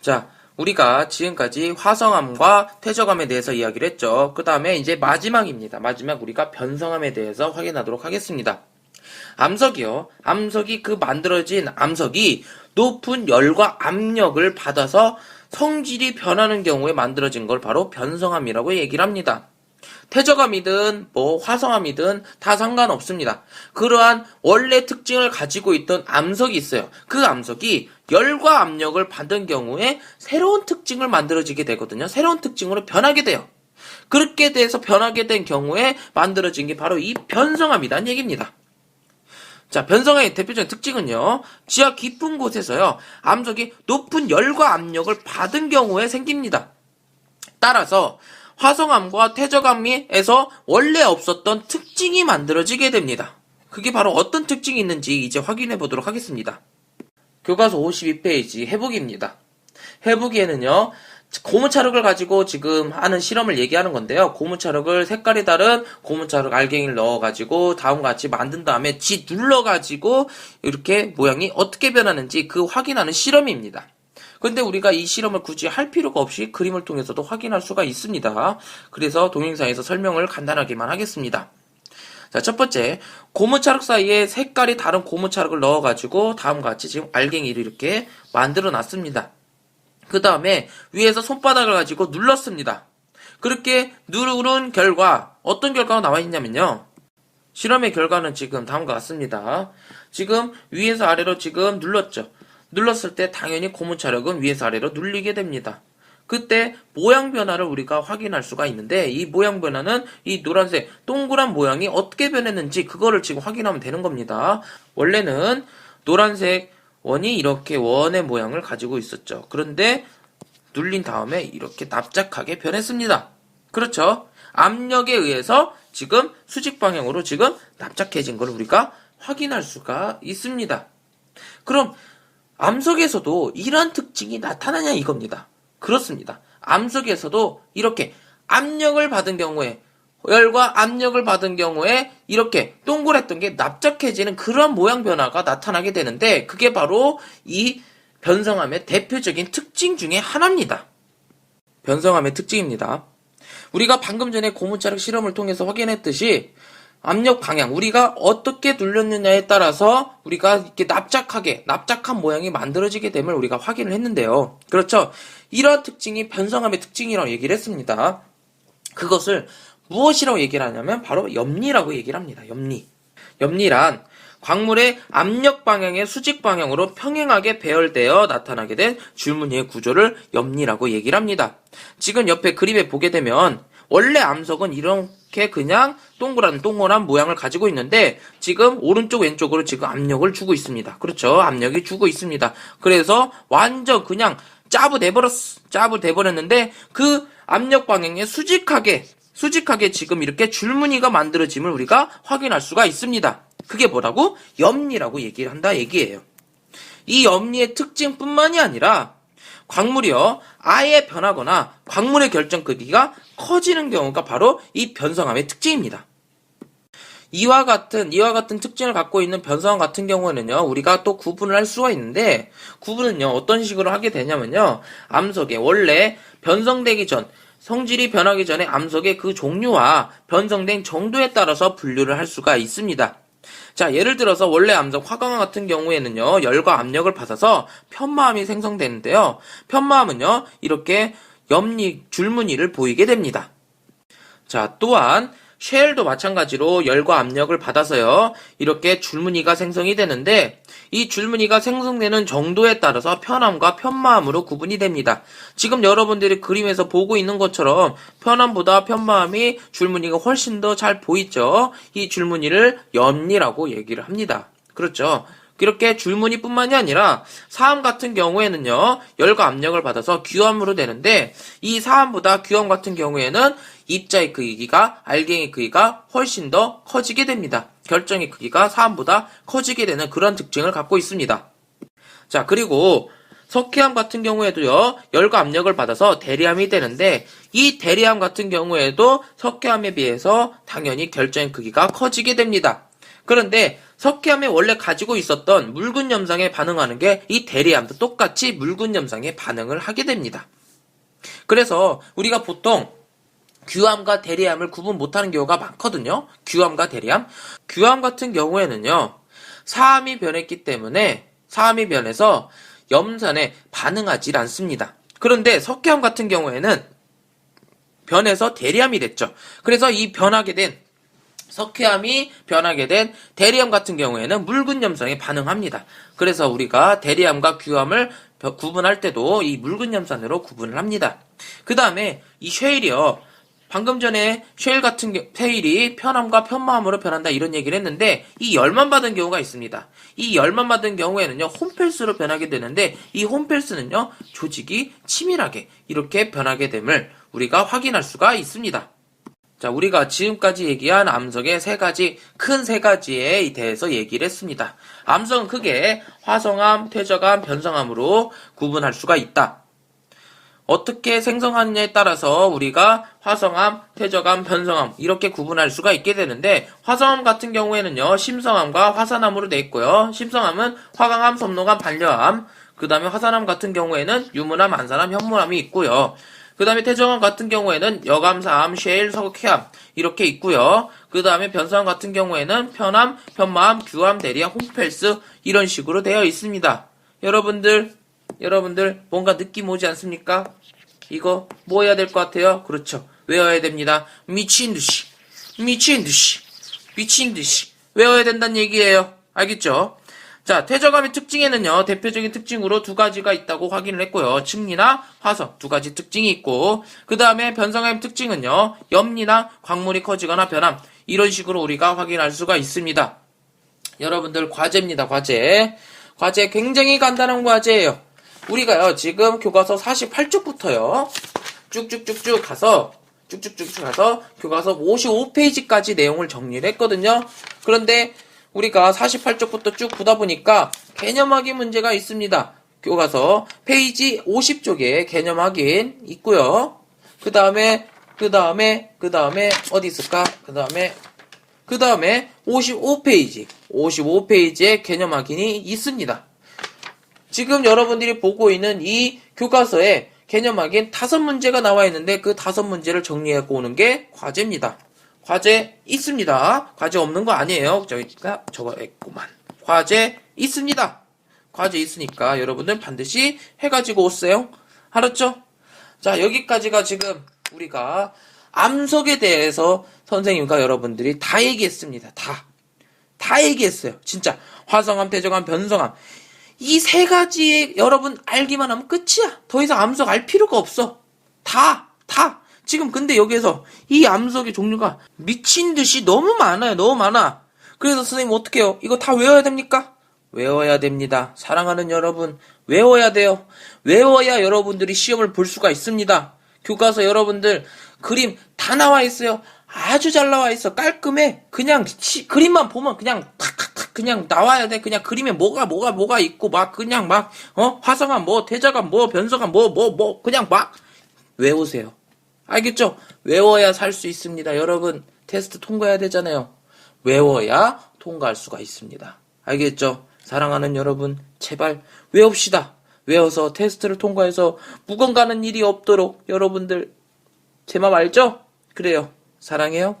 자, 우리가 지금까지 화성암과 퇴적암에 대해서 이야기를 했죠. 그 다음에 이제 마지막입니다. 마지막 우리가 변성암에 대해서 확인하도록 하겠습니다. 암석이요. 암석이 만들어진 암석이 높은 열과 압력을 받아서 성질이 변하는 경우에 만들어진 걸 바로 변성암이라고 얘기를 합니다. 퇴적암이든 화성암이든 다 상관없습니다. 그러한 원래 특징을 가지고 있던 암석이 있어요. 그 암석이 열과 압력을 받은 경우에 새로운 특징을 만들어지게 되거든요. 새로운 특징으로 변하게 돼요. 그렇게 돼서 변하게 된 경우에 만들어진 게 바로 이 변성암이라는 얘기입니다. 자, 변성암의 대표적인 특징은요, 지하 깊은 곳에서요, 암석이 높은 열과 압력을 받은 경우에 생깁니다. 따라서 화성암과 퇴적암에서 원래 없었던 특징이 만들어지게 됩니다. 그게 바로 어떤 특징이 있는지 이제 확인해 보도록 하겠습니다. 교과서 52페이지 해부기입니다. 해부기에는요, 고무차륵을 가지고 지금 하는 실험을 얘기하는 건데요. 고무차륵을 색깔이 다른 고무차륵 알갱이를 넣어가지고 다음과 같이 만든 다음에 눌러가지고 이렇게 모양이 어떻게 변하는지 그 확인하는 실험입니다. 근데 우리가 이 실험을 굳이 할 필요가 없이 그림을 통해서도 확인할 수가 있습니다. 그래서 동영상에서 설명을 간단하게만 하겠습니다. 자, 첫 번째, 고무차륵 사이에 색깔이 다른 고무차륵을 넣어가지고 다음과 같이 지금 알갱이를 이렇게 만들어 놨습니다. 그 다음에 위에서 손바닥을 가지고 눌렀습니다. 그렇게 누른 결과 어떤 결과가 나와 있냐면요. 실험의 결과는 지금 다음과 같습니다. 지금 위에서 아래로 지금 눌렀죠. 눌렀을 때 당연히 고무차륵은 위에서 아래로 눌리게 됩니다. 그때 모양 변화를 우리가 확인할 수가 있는데 이 모양 변화는 이 노란색 동그란 모양이 어떻게 변했는지 그거를 지금 확인하면 되는 겁니다. 원래는 노란색 원이 이렇게 원의 모양을 가지고 있었죠. 그런데 눌린 다음에 이렇게 납작하게 변했습니다. 그렇죠? 압력에 의해서 지금 수직 방향으로 지금 납작해진 걸 우리가 확인할 수가 있습니다. 그럼 암석에서도 이런 특징이 나타나냐 이겁니다. 그렇습니다. 암석에서도 이렇게 압력을 받은 경우에 열과 압력을 받은 경우에 이렇게 동그랬던 게 납작해지는 그런 모양 변화가 나타나게 되는데 그게 바로 이 변성암의 대표적인 특징 중에 하나입니다. 변성암의 특징입니다. 우리가 방금 전에 고무차륵 실험을 통해서 확인했듯이 압력 방향, 우리가 어떻게 눌렸느냐에 따라서 우리가 이렇게 납작한 모양이 만들어지게 됨을 우리가 확인을 했는데요. 그렇죠? 이러한 특징이 변성암의 특징이라고 얘기를 했습니다. 그것을 무엇이라고 얘기를 하냐면 바로 염리라고 얘기를 합니다. 염리란 광물의 압력 방향의 수직 방향으로 평행하게 배열되어 나타나게 된 줄무늬의 구조를 염리라고 얘기를 합니다. 지금 옆에 그림에 보게 되면 원래 암석은 이렇게 그냥 동그란 모양을 가지고 있는데 지금 오른쪽 왼쪽으로 지금 압력을 주고 있습니다. 그렇죠? 압력이 주고 있습니다. 그래서 완전 그냥 짜부 돼버렸는데 그 압력 방향에 수직하게 지금 이렇게 줄무늬가 만들어짐을 우리가 확인할 수가 있습니다. 그게 뭐라고? 염리라고 얘기를 한다 얘기예요. 이 염리의 특징뿐만이 아니라 광물이요 아예 변하거나 광물의 결정 크기가 커지는 경우가 바로 이 변성암의 특징입니다. 이와 같은 특징을 갖고 있는 변성암 같은 경우에는요 우리가 또 구분을 할 수가 있는데 구분은요 어떤 식으로 하게 되냐면요 암석에 원래 변성되기 전 성질이 변하기 전에 암석의 그 종류와 변성된 정도에 따라서 분류를 할 수가 있습니다. 자, 예를 들어서 원래 암석 화강암 같은 경우에는요 열과 압력을 받아서 편마암이 생성되는데요. 편마암은요 이렇게 줄무늬를 보이게 됩니다. 자, 또한 쉘도 마찬가지로 열과 압력을 받아서요 이렇게 줄무늬가 생성이 되는데 이 줄무늬가 생성되는 정도에 따라서 편암과 편마암으로 구분이 됩니다. 지금 여러분들이 그림에서 보고 있는 것처럼 편암보다 편마암이 줄무늬가 훨씬 더 잘 보이죠. 이 줄무늬를 염리라고 얘기를 합니다. 그렇죠? 이렇게 줄무늬뿐만이 아니라 사암 같은 경우에는요 열과 압력을 받아서 귀암으로 되는데 이 사암보다 귀암 같은 경우에는 입자의 크기가 알갱이 크기가 훨씬 더 커지게 됩니다. 결정의 크기가 사암보다 커지게 되는 그런 특징을 갖고 있습니다. 자, 그리고 석회암 같은 경우에도요 열과 압력을 받아서 대리암이 되는데 이 대리암 같은 경우에도 석회암에 비해서 당연히 결정의 크기가 커지게 됩니다. 그런데 석회암에 원래 가지고 있었던 묽은 염상에 반응하는 게 이 대리암도 똑같이 묽은 염상에 반응을 하게 됩니다. 그래서 우리가 보통 규암과 대리암을 구분 못하는 경우가 많거든요. 규암과 대리암. 규암 같은 경우에는요, 사암이 변했기 때문에 사암이 변해서 염산에 반응하지 않습니다. 그런데 석회암 같은 경우에는 변해서 대리암이 됐죠. 그래서 이 석회암이 변하게 된 대리암 같은 경우에는 묽은 염산에 반응합니다. 그래서 우리가 대리암과 규암을 구분할 때도 이 묽은 염산으로 구분을 합니다. 그 다음에 이 쉐일이요. 방금 전에 쉐일이 편암과 편마암으로 변한다 이런 얘기를 했는데 이 열만 받은 경우가 있습니다. 이 열만 받은 경우에는요, 홈펠스로 변하게 되는데 이 홈펠스는요, 조직이 치밀하게 이렇게 변하게 됨을 우리가 확인할 수가 있습니다. 자, 우리가 지금까지 얘기한 암석의 큰 세 가지에 대해서 얘기를 했습니다. 암석은 크게 화성암, 퇴적암, 변성암으로 구분할 수가 있다. 어떻게 생성하느냐에 따라서 우리가 화성암, 퇴적암, 변성암 이렇게 구분할 수가 있게 되는데, 화성암 같은 경우에는요, 심성암과 화산암으로 되어 있고요. 심성암은 화강암, 섭록암, 반려암, 그 다음에 화산암 같은 경우에는 유문암, 안산암, 현문암이 있고요. 그 다음에 퇴적암 같은 경우에는 여감사암, 쉐일, 석회암 이렇게 있고요. 그 다음에 변성암 같은 경우에는 편암, 편마암, 규암, 대리암, 홈펠스 이런 식으로 되어 있습니다. 여러분들 뭔가 느낌 오지 않습니까? 이거 뭐 해야 될 것 같아요? 그렇죠. 외워야 됩니다. 미친 듯이 외워야 된다는 얘기예요. 알겠죠? 자, 퇴적암의 특징에는요, 대표적인 특징으로 두 가지가 있다고 확인을 했고요. 층리나 화성 두 가지 특징이 있고, 그 다음에 변성암의 특징은요, 염리나 광물이 커지거나 변함 이런 식으로 우리가 확인할 수가 있습니다. 여러분들 과제입니다. 과제 굉장히 간단한 과제예요. 우리가요, 지금 교과서 48쪽부터요, 쭉쭉쭉쭉 가서 교과서 55페이지까지 내용을 정리를 했거든요. 그런데 우리가 48쪽부터 쭉 보다 보니까 개념 확인 문제가 있습니다. 교과서 페이지 50쪽에 개념 확인 있고요. 그 다음에 어디 있을까? 그 다음에 55페이지에 개념 확인이 있습니다. 지금 여러분들이 보고 있는 이 교과서에 개념 확인 5문제가 나와 있는데 그 5문제를 정리하고 오는 게 과제입니다. 과제 있습니다. 과제 없는 거 아니에요. 저희가 적어냈구만. 과제 있습니다. 과제 있으니까 여러분들 반드시 해가지고 오세요. 알았죠? 자, 여기까지가 지금 우리가 암석에 대해서 선생님과 여러분들이 다 얘기했습니다. 다 얘기했어요. 진짜 화성암, 퇴적암, 변성암 이 세 가지 여러분 알기만 하면 끝이야. 더 이상 암석 알 필요가 없어. 다. 지금 근데 여기에서 이 암석의 종류가 미친 듯이 너무 많아요. 너무 많아. 그래서 선생님 어떻게 해요? 이거 다 외워야 됩니까? 외워야 됩니다. 사랑하는 여러분, 외워야 돼요. 외워야 여러분들이 시험을 볼 수가 있습니다. 교과서 여러분들 그림 다 나와 있어요. 아주 잘 나와 있어. 깔끔해. 그냥 그림만 보면 그냥 탁탁탁 그냥 나와야 돼. 그냥 그림에 뭐가 있고 화성암 퇴적암 변성암 그냥 외우세요. 알겠죠? 외워야 살 수 있습니다. 여러분 테스트 통과해야 되잖아요. 외워야 통과할 수가 있습니다. 알겠죠? 사랑하는 여러분 제발 외웁시다. 외워서 테스트를 통과해서 묵원 가는 일이 없도록 여러분들 제 맘 알죠? 그래요. 사랑해요.